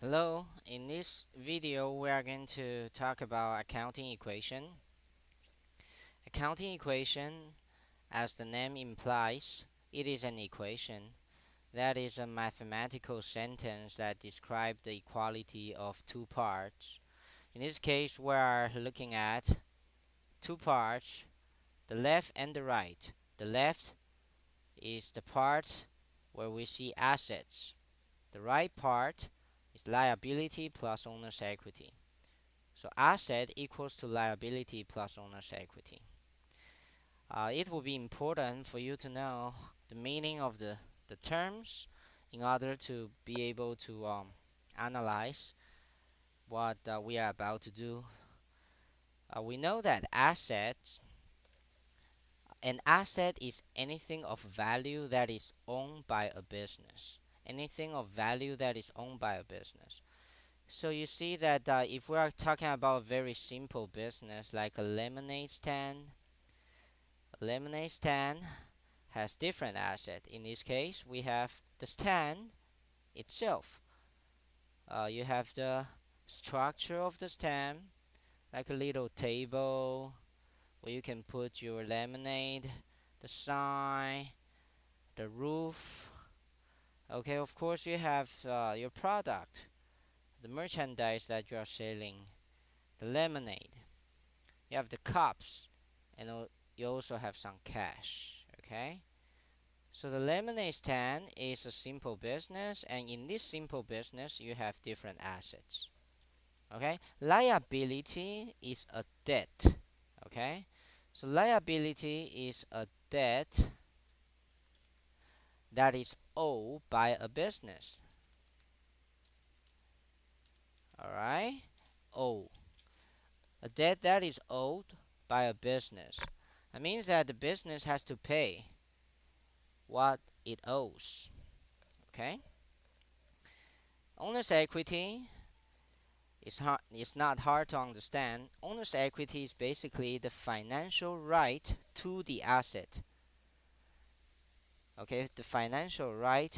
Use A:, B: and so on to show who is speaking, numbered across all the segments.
A: Hello, in this video we are going to talk about accounting equation. Accounting equation, as the name implies, it is an equation. That is a mathematical sentence that describes the equality of two parts. In this case, we are looking at two parts, the left and the right. The left is the part where we see assets. The right part is liability plus owner's equity. So asset equals to liability plus owner's equity. It will be important for you to know the meaning of the terms in order to be able to analyze what we are about to do. We know that an asset is anything of value that is owned by a business. Anything of value that is owned by a business. So you see that if we are talking about a very simple business like a lemonade stand has different assets. In this case, we have the stand itself. You have the structure of the stand, like a little table where you can put your lemonade, the sign, the roof. Okay, of course, you have your product, the merchandise that you are selling, the lemonade. You have the cups, and you also have some cash. Okay. So the lemonade stand is a simple business, and in this simple business, you have different assets. Okay, liability is a debt. Okay, so liability is a debt that is owed by a business. All right, owe a debt that is owed by a business. That means that the business has to pay what it owes. Okay, owner's equity it's not hard to understand. Owner's equity is basically the financial right to the asset. Okay, the financial right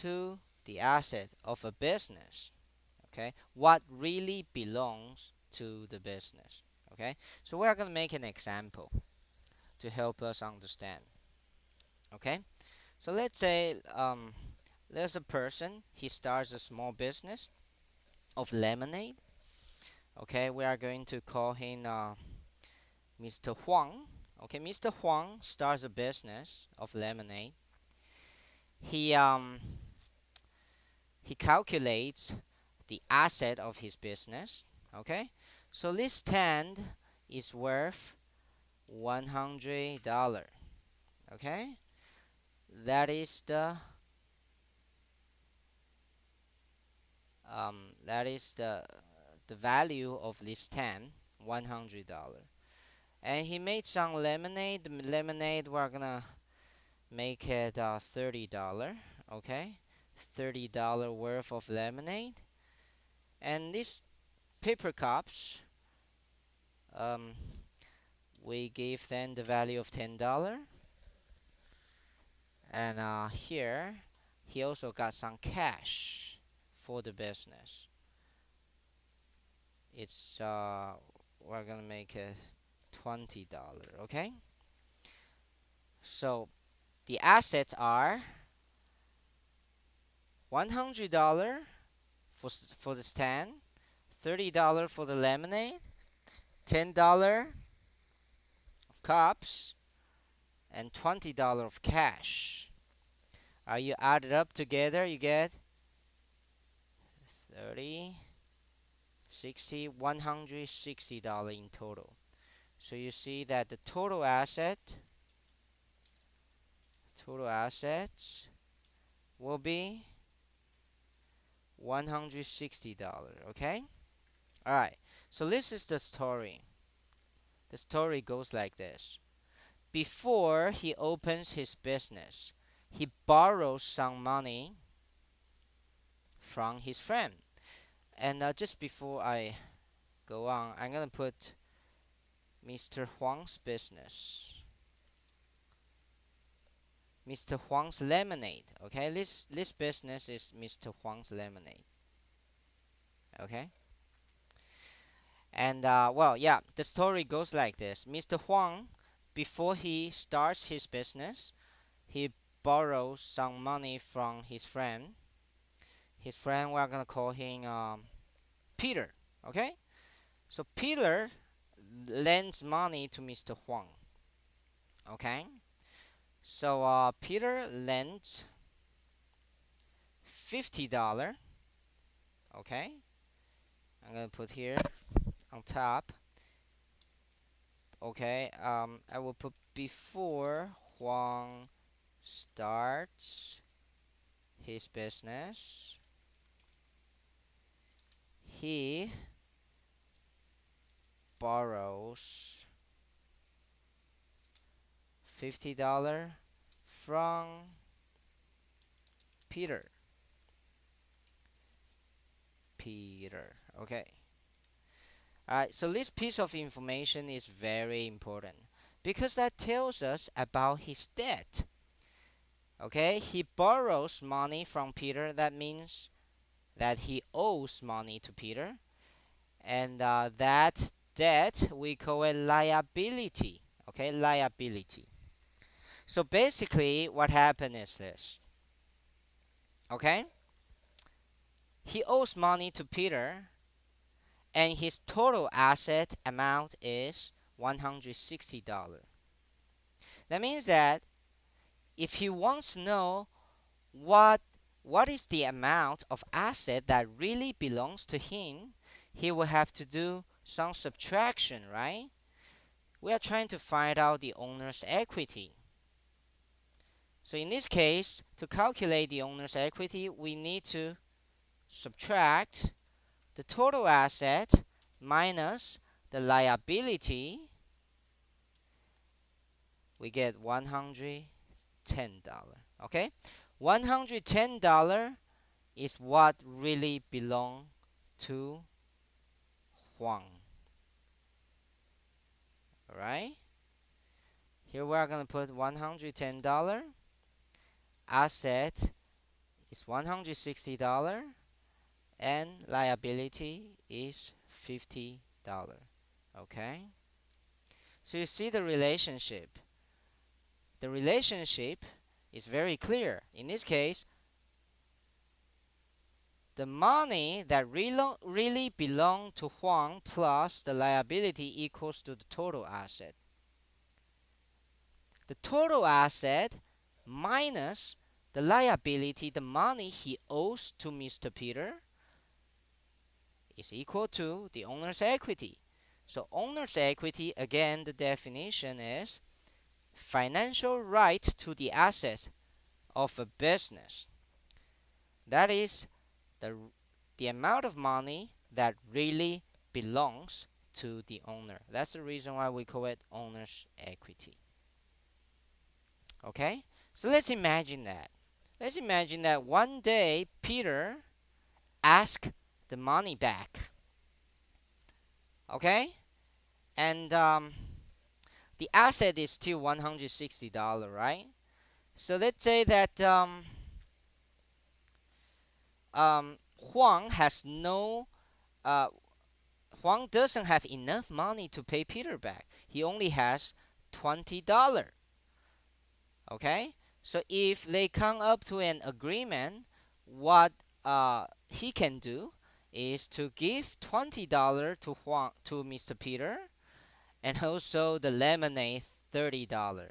A: to the asset of a business. Okay, what really belongs to the business. Okay, so we're going to make an example to help us understand. Okay, so let's say there's a person, he starts a small business of lemonade. Okay, we are going to call him Mr. Huang. Okay, Mr. Huang starts a business of lemonade. He um he calculates the asset of his business. Okay, so this stand is worth $100. Okay, that is the value of this stand, $100. And he made some lemonade. The lemonade we're gonna make it $30. Okay, $30 worth of lemonade. And these paper cups, um, we gave them the value of $10. And here, he also got some cash for the business. It's we're gonna make it $20. Okay, so the assets are $100 for the stand, $30 for the lemonade, $10 of cups, and $20 of cash. You add it up together, you get 30, 60, $160 in total. So you see that the total assets will be $160. Okay. All right. So this is the story. The story goes like this. Before he opens his business, he borrows some money from his friend. And just before I go on, I'm gonna put Mr. Huang's business. Mr. Huang's lemonade. Okay, this business is Mr. Huang's lemonade. Okay. And the story goes like this. Mr. Huang, before he starts his business, he borrows some money from his friend. His friend, we're gonna call him Peter. Okay. So Peter lends money to Mr. Huang. Okay. So Peter lends $50. Okay. I'm gonna put here on top. Okay. I will put before Huang starts his business, he borrows $50 from Peter. Okay. Alright, so this piece of information is very important because that tells us about his debt. Okay, he borrows money from Peter. That means that he owes money to Peter, and that debt we call a liability. Okay, liability. So basically, what happened is this. Okay, he owes money to Peter, and his total asset amount is $160. That means that if he wants to know what what is the amount of asset that really belongs to him, he will have to do some subtraction, right? We are trying to find out the owner's equity. So in this case, to calculate the owner's equity, we need to subtract the total asset minus the liability. We get $110. Okay? $110 is what really belong to Huang. Alright? Here we are going to put $110. Asset is $160 and liability is $50. Okay? So you see the relationship. The relationship is very clear. In this case, the money that really belonged to Huang plus the liability equals to the total asset. The total asset minus the liability, the money he owes to Mr. Peter, is equal to the owner's equity. So owner's equity, again, the definition is financial right to the assets of a business. That is the amount of money that really belongs to the owner. That's the reason why we call it owner's equity. Okay? So let's imagine that. Let's imagine that one day Peter asks the money back. Okay? And the asset is still $160, right? So let's say that Huang has no uh, Huang doesn't have enough money to pay Peter back. He only has $20. Okay? So if they come up to an agreement, what he can do is to give $20 to Mr. Peter, and also the lemonade $30.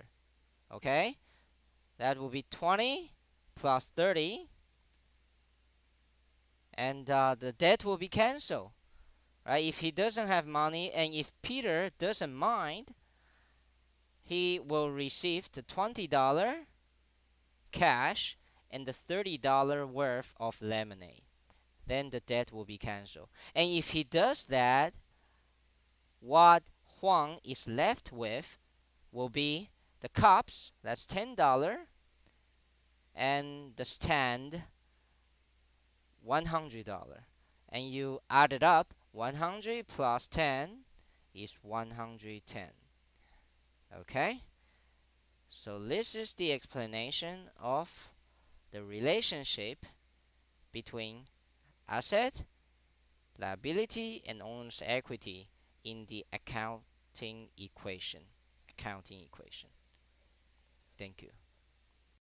A: Okay? That will be 20 plus 30, and the debt will be canceled. Right? If he doesn't have money and if Peter doesn't mind, he will receive the $20 cash and the $30 worth of lemonade. Then the debt will be canceled. And if he does that, what Huang is left with will be the cups, that's $10, and the stand, $100. And you add it up, 100 plus 10 is 110. Okay? So this is the explanation of the relationship between asset liability and owner's equity in the accounting equation. Thank you.